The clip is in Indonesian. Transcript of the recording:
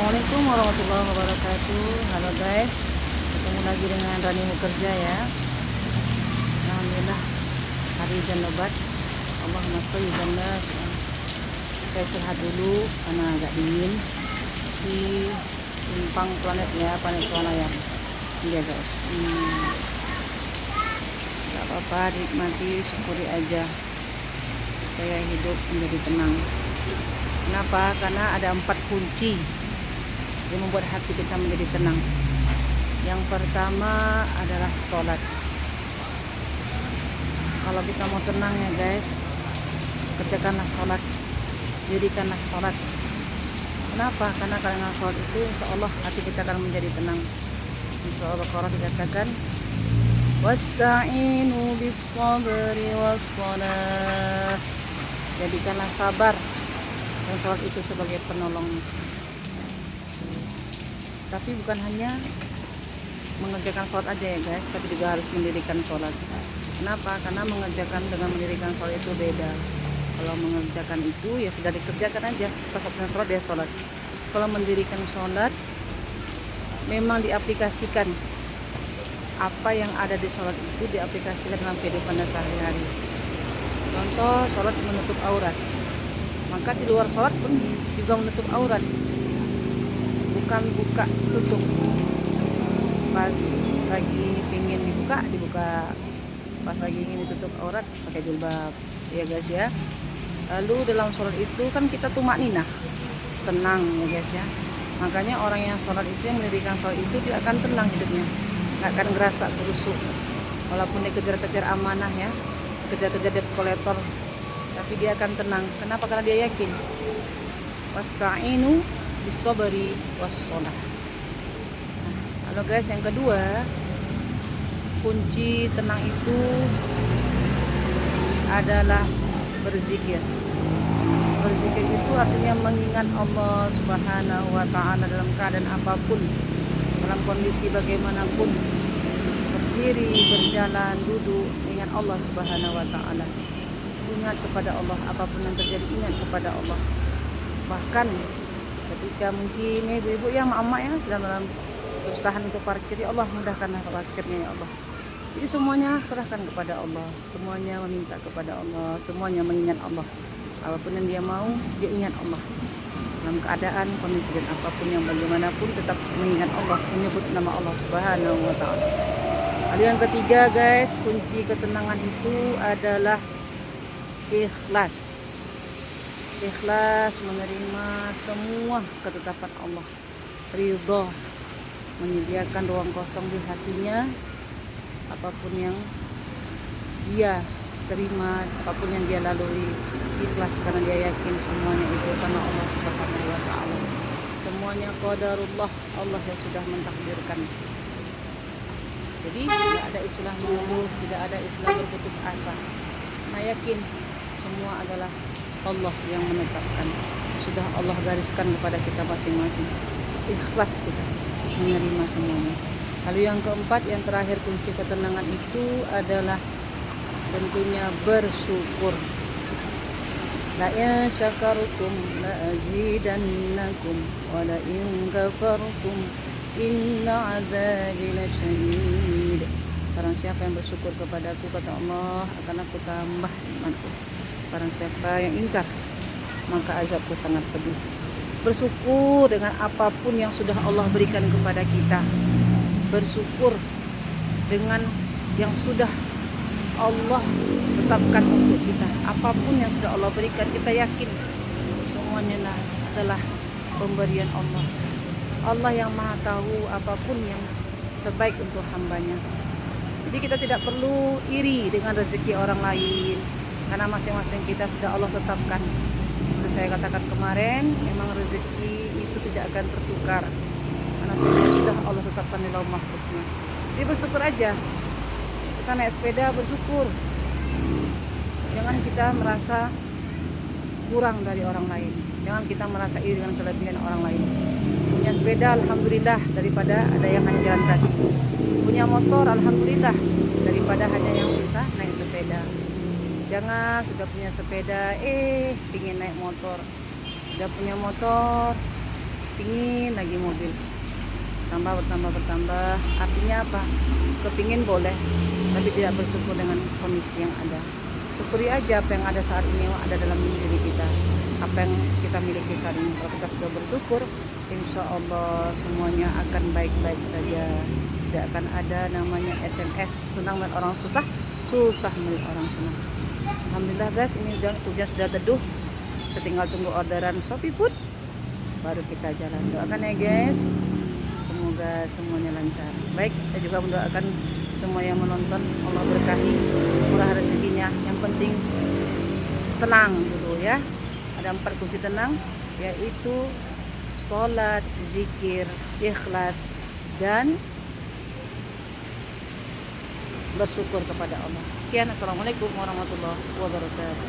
Assalamualaikum warahmatullahi wabarakatuh. Halo guys, ketemu lagi dengan Rani Mukerja ya. Alhamdulillah hari hujan lebat. Allahumma sholli ala Saya istirahat dulu karena agak dingin di simpang planet ya, planet Swalayan. Iya guys, gak apa-apa, nikmati, syukuri aja supaya hidup menjadi tenang. Kenapa? Karena ada 4 kunci yang membuat hati kita menjadi tenang. Yang pertama adalah sholat. Kalau kita mau tenang ya guys, kerjakanlah sholat, dirikanlah sholat. Kenapa? Karena dengan sholat itu insya Allah hati kita akan menjadi tenang. Insya Allah Al-Qur'an dikatakan wasta'inu bis-sabri was-shalah. Jadikanlah sabar dan sholat itu sebagai penolong. Tapi bukan hanya mengerjakan sholat aja ya guys, tapi juga harus mendirikan sholat. Kenapa? Karena mengerjakan dengan mendirikan sholat itu beda. Kalau mengerjakan itu ya sudah dikerjakan aja, tetap dengan sholat dia sholat. Kalau mendirikan sholat memang diaplikasikan, apa yang ada di sholat itu diaplikasikan dalam kehidupan sehari-hari. Contoh, sholat menutup aurat, maka di luar sholat pun juga menutup aurat, bukan buka tutup. Pas lagi pingin dibuka, pas lagi ingin ditutup aurat pakai jilbab ya guys ya. Lalu dalam sholat itu kan kita tumakninah, tenang ya guys ya. Makanya orang yang sholat itu, yang mendirikan sholat itu, dia akan tenang hidupnya, nggak akan ngerasa berusuk. Walaupun dia kejar-kejar amanah ya, kejar-kejar debt kolektor, tapi dia akan tenang. Kenapa? Karena dia yakin wasta'inu bis-sabri was-shalah. Halo guys, yang kedua, kunci tenang itu adalah berzikir. Berzikir itu artinya mengingat Allah Subhanahu wa ta'ala dalam keadaan apapun, dalam kondisi bagaimanapun, berdiri, berjalan, duduk, ingat Allah Subhanahu wa ta'ala. Ingat kepada Allah, apapun yang terjadi ingat kepada Allah. Bahkan ketika mungkin ibu-ibu yang mama yang sedang dalam kesusahan untuk parkir, ya Allah mudahkanlah parkirnya ya Allah. Jadi semuanya serahkan kepada Allah, semuanya meminta kepada Allah, semuanya mengingat Allah. Apapun yang dia mau, dia ingat Allah. Dalam keadaan, kondisi dan apapun yang bagaimanapun tetap mengingat Allah, menyebut nama Allah Subhanahu wa ta'ala. Lalu yang ketiga guys, kunci ketenangan itu adalah ikhlas. Ikhlas menerima semua ketetapan Allah, ridho, menyediakan ruang kosong di hatinya, apapun yang dia terima, apapun yang dia lalui, ikhlas karena dia yakin semuanya itu karena Allah Subhanahu wa ta'ala. Semuanya qadarullah, Allah yang sudah mentakdirkan. Jadi tidak ada istilah mengeluh, tidak ada istilah berputus asa. Nah yakin semua adalah Allah yang menetapkan, sudah Allah gariskan kepada kita masing-masing. Ikhlas kita menerima semuanya. Lalu yang keempat, yang terakhir, kunci ketenangan itu adalah tentunya bersyukur. La in syakartum la azidannakum wa la in kafartum inna adzabi lasyadid. Barang siapa yang bersyukur kepadaku, kata Allah, akan aku tambah nikmatku. Barang siapa yang ingkar, maka azabku sangat pedih. Bersyukur dengan apapun yang sudah Allah berikan kepada kita. Bersyukur dengan yang sudah Allah tetapkan untuk kita. Apapun yang sudah Allah berikan, kita yakin semuanya adalah pemberian Allah. Allah yang maha tahu apapun yang terbaik untuk hambanya. Jadi kita tidak perlu iri dengan rezeki orang lain, karena masing-masing kita sudah Allah tetapkan. Seperti saya katakan kemarin, memang rezeki itu tidak akan tertukar, karena semua sudah Allah tetapkan di Lauhul Mahfuznya. Jadi bersyukur aja. Kita naik sepeda bersyukur. Jangan kita merasa kurang dari orang lain. Jangan kita merasa iri dengan kelebihan orang lain. Punya sepeda alhamdulillah daripada ada yang hanya jalan kaki. Punya motor alhamdulillah daripada hanya yang bisa naik sepeda. Jangan sudah punya sepeda pingin naik motor, sudah punya motor pingin lagi mobil, bertambah. Artinya apa? Kepingin boleh, tapi tidak bersyukur dengan kondisi yang ada. Syukuri aja apa yang ada saat ini, yang ada dalam diri kita, apa yang kita miliki saat ini. Kalau kita sudah bersyukur, insya Allah semuanya akan baik-baik saja. Tidak akan ada namanya SMS senang melihat orang susah, susah melihat orang senang. Alhamdulillah guys, ini hujan sudah teduh. Kita tinggal tunggu orderan Shopee Food, baru kita jalan. Doakan ya guys, semoga semuanya lancar. Baik, saya juga mendoakan semua yang menonton, Allah berkahi, murah rezekinya. Yang penting tenang dulu ya. Ada 4 kunci tenang, yaitu sholat, zikir, ikhlas, dan bersyukur kepada Allah. Sekian, assalamualaikum warahmatullahi wabarakatuh.